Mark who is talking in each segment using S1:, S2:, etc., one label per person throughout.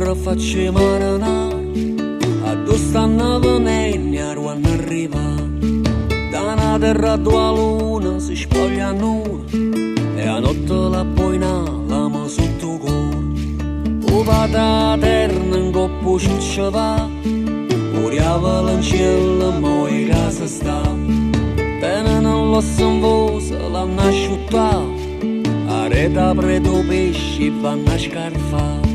S1: ora facciamo marinare, addosso stanno venendo quando arriva. Da una terra tua luna si spoglia nulla, e a notte la boina l'ama sotto cuore. O vada terra in coppo ci va, ora l'ancella moi casa sta. Tenen l'osso in voce, l'hanno asciuttato, a rete preto pesci vanno a scarfare.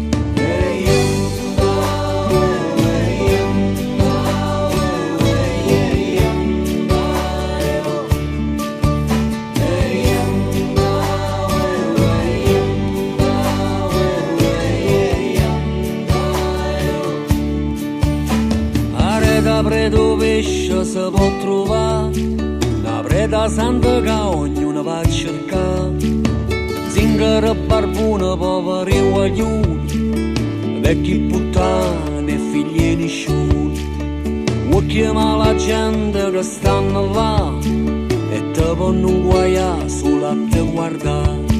S1: Preto pesce si può trovare, una preda santa che ognuno va a cercare. Zingaro barbone, poveri guaglioni, vecchi puttane e figli nisciuni. Vuoi chiamare la gente che stanno là e te vanno guaiare solo a te guardare.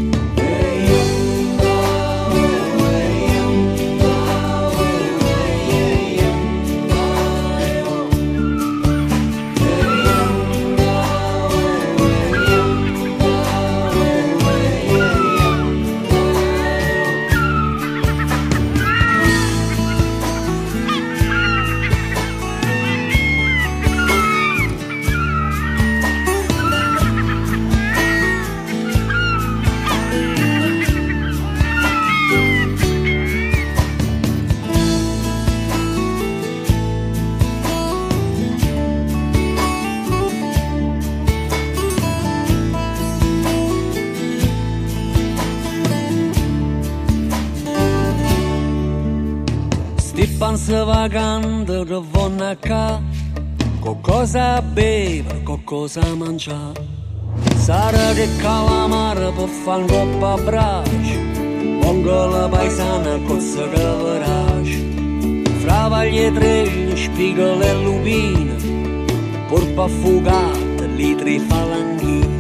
S1: Panza vagante che vanno a ca, qualcosa a bere, qualcosa a mangiare. Sarà che calamare può fare un coppa a braccio, mongo la paesana cosa che verace. Fra vaglie treglie, spigole e lupine, porpa affogata, litri falanghine.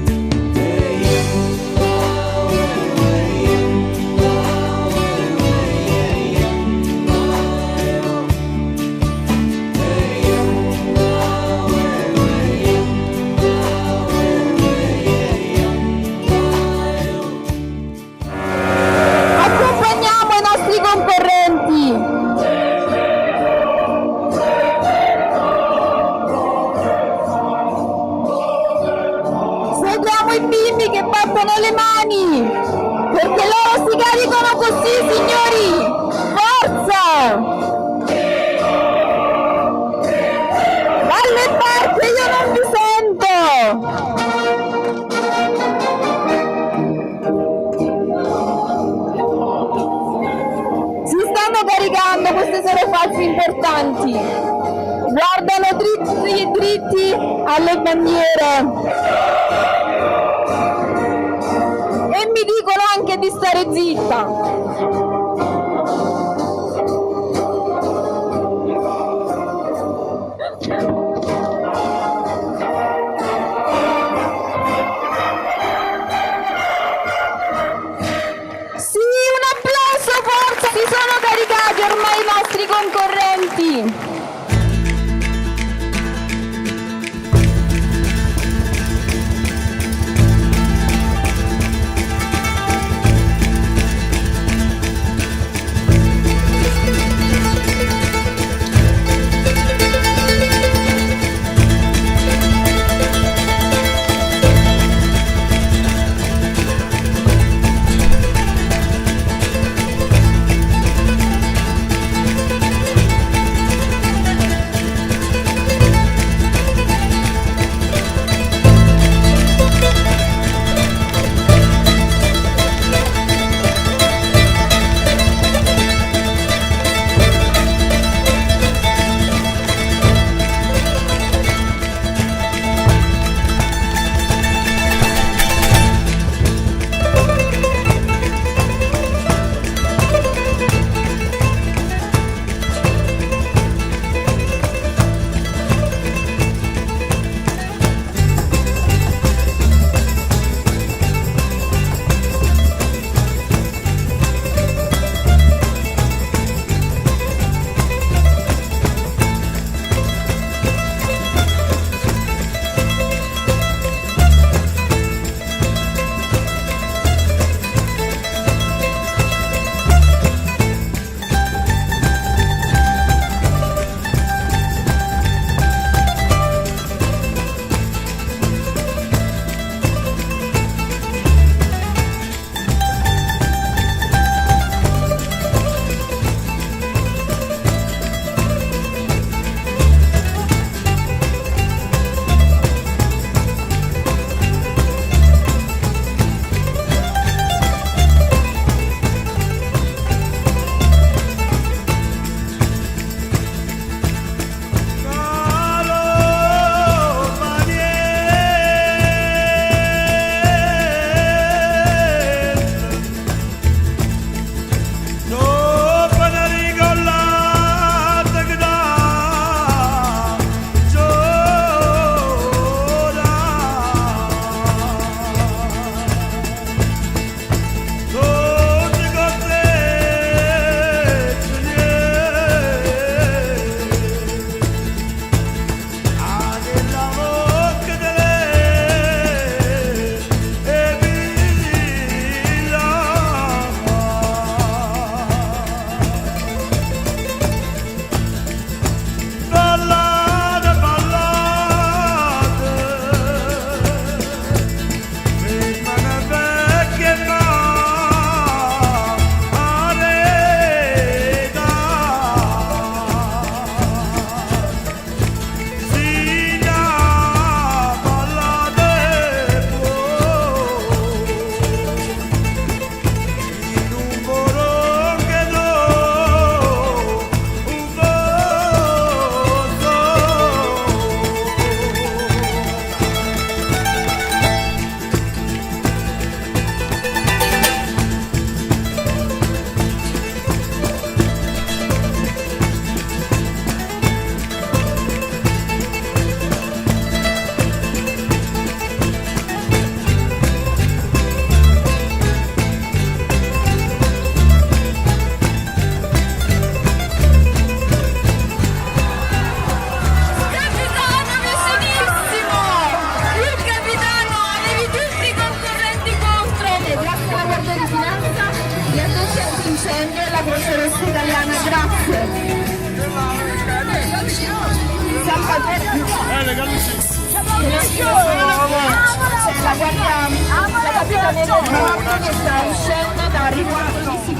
S2: Le mani, perché loro si caricano così, signori. Forza! Dalle parti io non vi sento. Si stanno caricando, queste sono le false importanti. Guardano dritti dritti alle bandiere. E mi dicono anche di stare zitta. Sì, un applauso, forza! Si sono caricati ormai i nostri concorrenti. Guardia di Finanza, gli addetti antincendio e la Croce Rossa Italiana, grazie. Salvatore, c'è la Capitaneria di Porto che sta uscendo da riguardo di